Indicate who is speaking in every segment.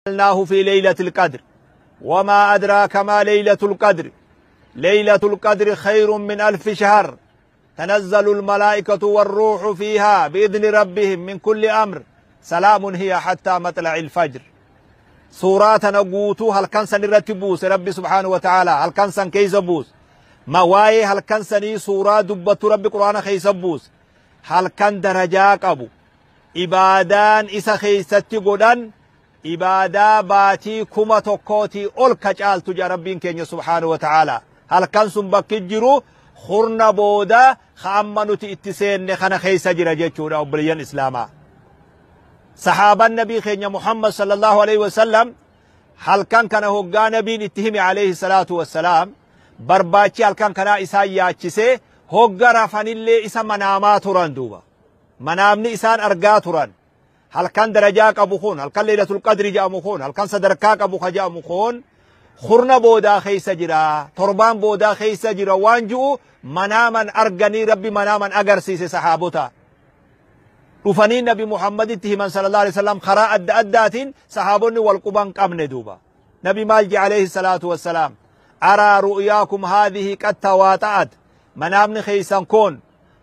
Speaker 1: أنزلناه في ليلة القدر وما أدراك ما ليلة القدر ليلة القدر خير من 1000 شهر تنزل الملائكة والروح فيها بإذن ربهم من كل أمر سلام هي حتى مطلع الفجر. سورة نقوتو هل كان سنرتي بوس ربي سبحانه وتعالى هل كان سن كيس بوس مواي هل كان سني سورة دبت ربي قرآن خيس بوس هل كان درجاك أبو إبادان إسا خيستي قدان إبادة باتي كما تقوتي أول كجال تجا ربين كينيا سبحانه وتعالى هل كان سنبك الجرو خرنا بودا خامنو اتسين نخنا خيسا جرا جيشورا وبليان إسلاما صحابة النبي خينيا محمد صلى الله عليه وسلم هل كان هقا نبي اتهم عليه الصلاة والسلام برباچي هل كان إسا ياتشسي هقا رفن اللي إسا منامات ران دوبا منامني إسان أرقات ران هل كان درجاك أبو خون هل كان ليلة القدر جاء مخون هل كان صدركاك أبو خجاء مخون خرنا بودا خيس جرا تربان بودا خيس جرا وانجو مناما أرغني ربي مناما أغرسيس صحابتا رفنين نبي محمد اتهما صلى الله عليه وسلم خراء أدات صحابوني والقبان قبن دوبا نبي مالجي عليه الصلاة والسلام أرى رؤياكم هذه قد تواتعت منامن خيسان كون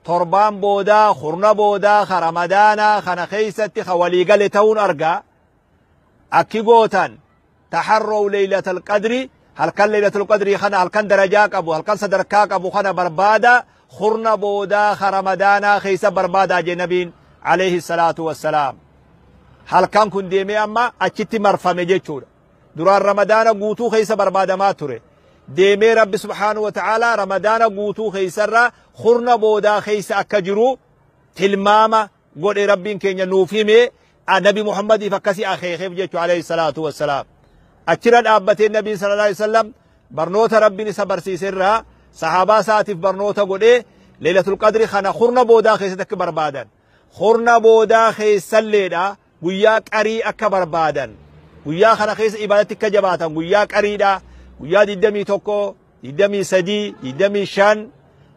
Speaker 1: تربان بودا خرنا بودا خرمدانا خنا خيستي خوالي قلتون أرقا أكي قوتان تحروا ليلة القدر هل كان ليلة القدر خنا هل كان درجاك أبو هل كان صدركاك أبو خنا بربادا خرنا بودا خرمدانا خيس بربادا جنبين عليه الصلاة والسلام هل كان كن ديمي أما أجت مرفمي جيشور دران رمضان قوتو خيس بربادا ما تري ديمي رب سبحانه وتعالى رمضان قوتو خيسر خرنا بودا خيس أكجرو تلماما قول ربين كين ينوفيمي النبي محمد فكسي أخي خيف جيشو عليه الصلاة والسلام أكرا أبتي النبي صلى الله عليه وسلم برنوت ربي سبر سيسرها صحابة ساتف برنوت قول ليلة القدر خنا خرنا بودا خيس تك بربادا خرنا بودا خيس سليدا وياك أري أك بربادا ويا خنا خيس إبادتك جباتا وياك أريدا ويا دمي توكو دمي سدي دمي شان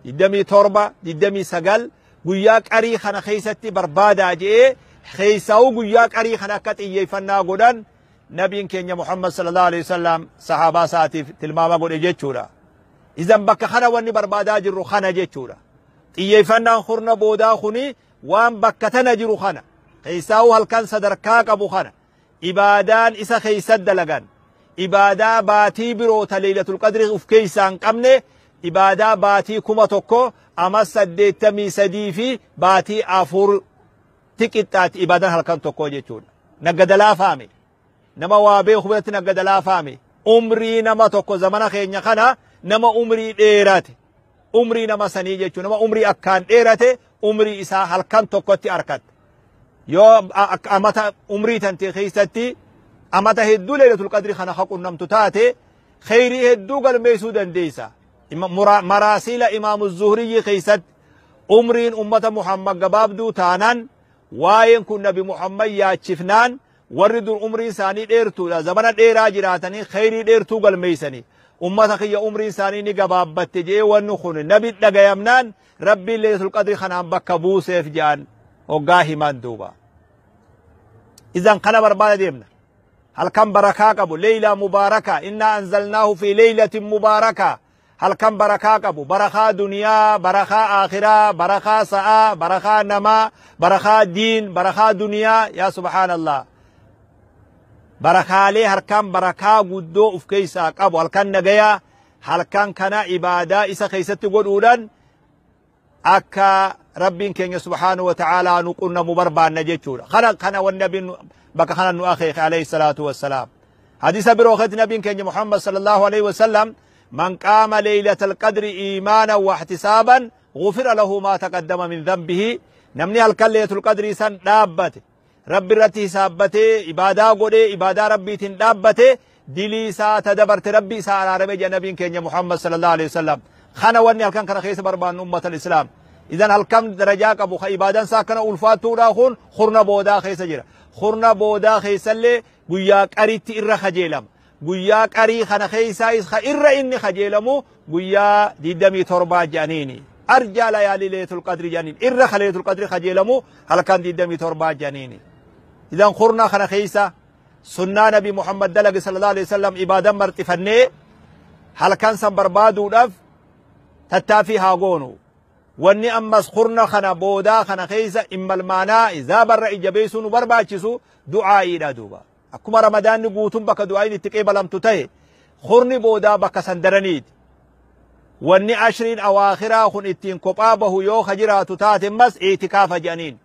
Speaker 1: دمي تربة دمي سجل وياك أري خنا خيستي بربادا جي خيساو وياك أري خنا كتي يفنا قدان نبي كينيا محمد صلى الله عليه وسلم صحابة ساتف تلماما قد جيتشورا إذن بك خنا واني بربادا جرو خنا جيتشورا يفنا خرنا بودا خني وان بك تنجرو خنا خيساو هل كان صدركاك أبو خنا إبادان إسا خيسد لغان إبادة باتي بروتا ليلة القدر افكيسان قمني إبادة باتي كما توكو أما سديتمي سديفي باتي أفور تكتات إبادة هلكان توكو جيتون نقد لا فامي نما وابي خبرت نقد لا فامي عمري نما توكو زمانا خينيا خنا نما عمري ديرات عمري نما سني جيتون نما عمري أكان ديرات عمري إسا هلكان توكو تي أركات يو أمتا عمري تنتي خيستي أما تهدو ليلة القدر خنا حق النمت تاتي خيري هدو قل ميسو دنديسا مراسيل إمام الزهري خيست عمرين أمة محمد قبابدو تانان واين كن نبي محمد ياتشفنان وردو عمرين ساني ديرتو لا زمن ديرا جراتني خيري ديرتو قل ميساني أمة خي عمرين ساني نقبابت جي ونخون نبي دقيمنان ربي ليلة القدر خنا بكبو سيف جان وقاهي من دوبا إذن خنا بربادة ديمنا هل كان بركاك أبو ليلة مباركة إنا أنزلناه في ليلة مباركة هل كان بركاك أبو بركة دنيا بركة آخرة بركة ساعة بركة نما بركة دين بركة دنيا يا سبحان الله بركة ليه هل كان بركة قدو أفكيساك أبو هل كان نجيا هل كان عبادة إسا خيست قدودا أكا ربين كين سبحانه وتعالى نقولنا مبربان نجيشورا خنا والنبي بك خنا نؤخيخ عليه الصلاة والسلام حديث بروخت نبي كين محمد صلى الله عليه وسلم من قام ليلة القدر إيمانا واحتسابا غفر له ما تقدم من ذنبه نمني ليلة القدر سن دابته رب رتي سابته إبادة قده إبادة ربي تن دابته دلي سا تدبرت ربي سا على ربي نبي كين محمد صلى الله عليه وسلم خنا وني هل كان خيس بربان أمة الإسلام إذن هل كم درجاك أبو خيبادان ساكنا ألفاتو راخون خرنا بودا خيس جرا خرنا بودا خيس اللي قياك أريت إرى خجيلم قياك أري خنا خيسايس إرى إني خجيلمو قيا ديدمي تربا جانيني أرجى ليالي ليلة القدر جانين إرى خليلة القدر خجيلمو هل كان ديدمي تربا جانيني إذن خرنا خنا خيسا sunnaa nabi Muhammad dalage sallallahu alaihi wasallam ibaadan marxifannee halkan san barbaaduudhaaf tattaaffii haa goonu. Wanni ammas kurna kana boodaa kana keessa immalmaanaa izaa barra ijabeessuu nu barbaachisu du'aa'iidha duuba. Akkuma ramadaanni guutuun bakka du'aa'iin itti qeebalamtu ta'e kurni boodaa bakka san daraniiti. Wanni ashriin awaakhiraa kun ittiin kophaa bahu yoo ka jiraatu taate mas iitikaafa jedhaniin.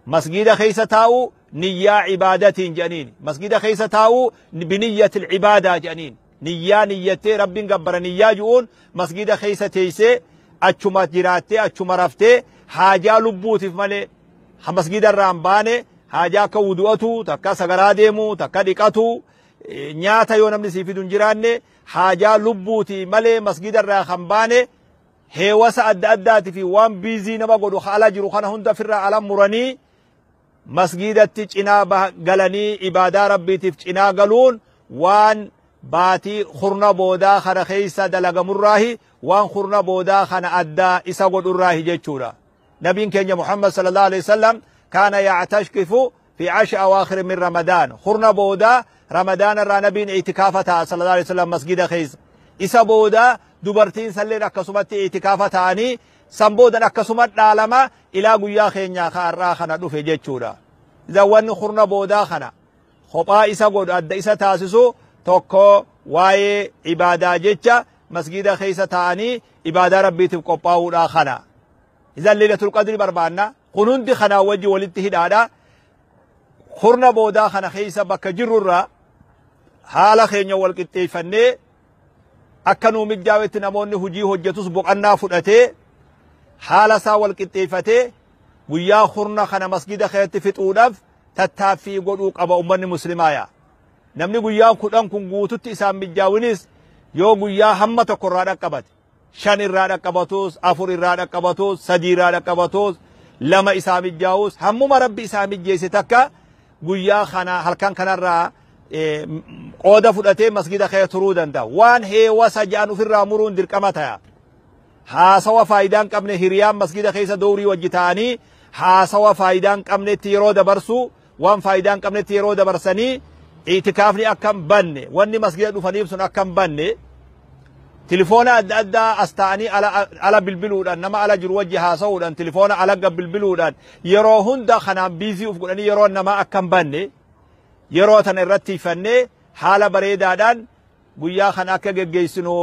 Speaker 1: Masgida keessa taa'u niyyaa ibaadatiin jedhaniin. Masgida keessa taa'u biniyyatil ibaadaa jedhaniin. Niyyaa niyyattee rabbiin gabbara niyyaa ju'uun masgida keessa teessee achuma jiraattee achuma raftee haajaa lubbuutiif malee masgida irraa hin baane haajaa akka wudu'atu takka sagaraa deemu takka dhiqatu nyaata yoo namni siif fidu hin jiraanne haajaa lubbuuti malee masgida irraa kan baane heewasa adda addaati fi waan biizii nama godhu ala jiru kana hunda firraa ala muranii masgidatti cinaa galanii ibaadaa rabbiitiif cinaa galuun waan baatii kurna boodaa kana keessa dalagamurraahi waan kurna boodaa kana addaa isa godhurraahi jechuudha. Nabiin keenya Muhammad sallallahu alaihi wasallam kaana ya'tashkifu fi 10 awaakhir min Ramadaan. Kurna boodaa Ramadaan irraa nabiin itikaafa ta'a sallallahu alaihi wasallam masgida keessa. Isa boodaa dubartiin salleen akkasumatti itikaafa ta'anii san boodan akkasuma dhaalama ilaa guyyaa keenyaa kaarraa kana dhufe jechuudha. Wanni kurna boodaa kana kophaa isa godhu adda isa taasisu tokko waa'ee ibaadaa jecha masgida keessa ta'anii ibaadaa rabbiitiif qophaa'uudha kana. Izan Laylatul Qadri barbaanna kun hundi kanaa wajji walitti hidhaadha. Kurna boodaa kana keessa bakka jirrurraa haala keenya wal qixxeeffannee akka nuu mijjaawetti namoonni hujii hojjetus boqannaa fudhatee haala isaa wal qixxeeffatee guyyaa kurna kana masgida keessatti fixuudhaaf tattaaffii godhuu qaba ummanni muslimaaya. Namni guyyaa 10 kun guututti isaan mijjaawinis yoo guyyaa hamma tokko irraa dhaqqabate 5 irraa dhaqqabatus 4 irraa dhaqqabatus 3 irraa dhaqqabatus 2 isaa mijjaawus hammuma rabbi isaa mijjeesse takka guyyaa kana halkan kanarraa qooda fudhatee masgida keessa turuu danda'a. Waan heewasa ja'an ofirraa muruun dirqama ta'a. Haasawa faayidaan qabne hiriyaan masgida keessa doorii wajji ta'anii haasawa faayidaan qabnetti yeroo dabarsu waan faayidaan qabnetti yeroo dabarsanii itikaafni akka hin banne wanni masgida dhufaniif sun akka hin banne telefoona adda addaa as ta'anii ala bilbiluudhaan nama ala jiru wajji haasa'uudhaan telefoona ala bilbiluudhaan yeroo hunda kanaan biizii uf godhanii yeroo nama akka hin banne yeroo tana irratti ifannee haala bareedaadhaan guyyaa kana akka geggeessinu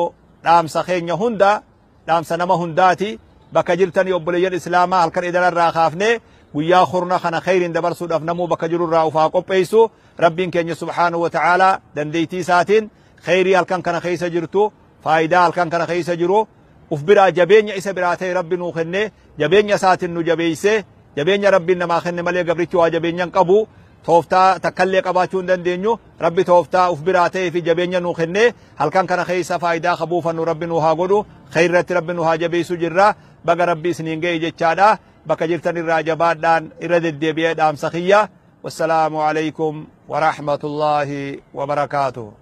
Speaker 1: dhaamsa keenya hunda dhaamsa nama hundaati bakka jirtanii obboleeyyan islaamaa halkan idanarraa kaafne guyyaa kurna kana khayriin dabarsuudhaaf namuu bakka jirurraa ufaa qopheessu rabbiin keenya subhaanahu wa ta'aalaa dandeettii isaatiin khayrii halkan kana keessa jirtu faayidaa halkan kana keessa jiru uf biraa jabeenya isa biraa ta'e rabbi nuu kenne jabeenya isaatiin nu jabeeyse jabeenya rabbiin namaa kenne malee gabrichi waa jabeenyan qabu tooftaa takkallee qabaachuu hin dandeenyu rabbi tooftaa uf biraa ta'ee fi jabeenya nuu kenne halkan kana keessa faayidaa qabuufannu rabbi nuu haa godhu khayrirratti rabbi nuu haa jabeessu jirra baga rabbi isiniin ga'e jechaadha bakka jirtan irraa jabaadhaan irra deddeebi'ee dhaamsa kiyya wassalaamu alaykum wa rahmatullaahi wa barakaatuh.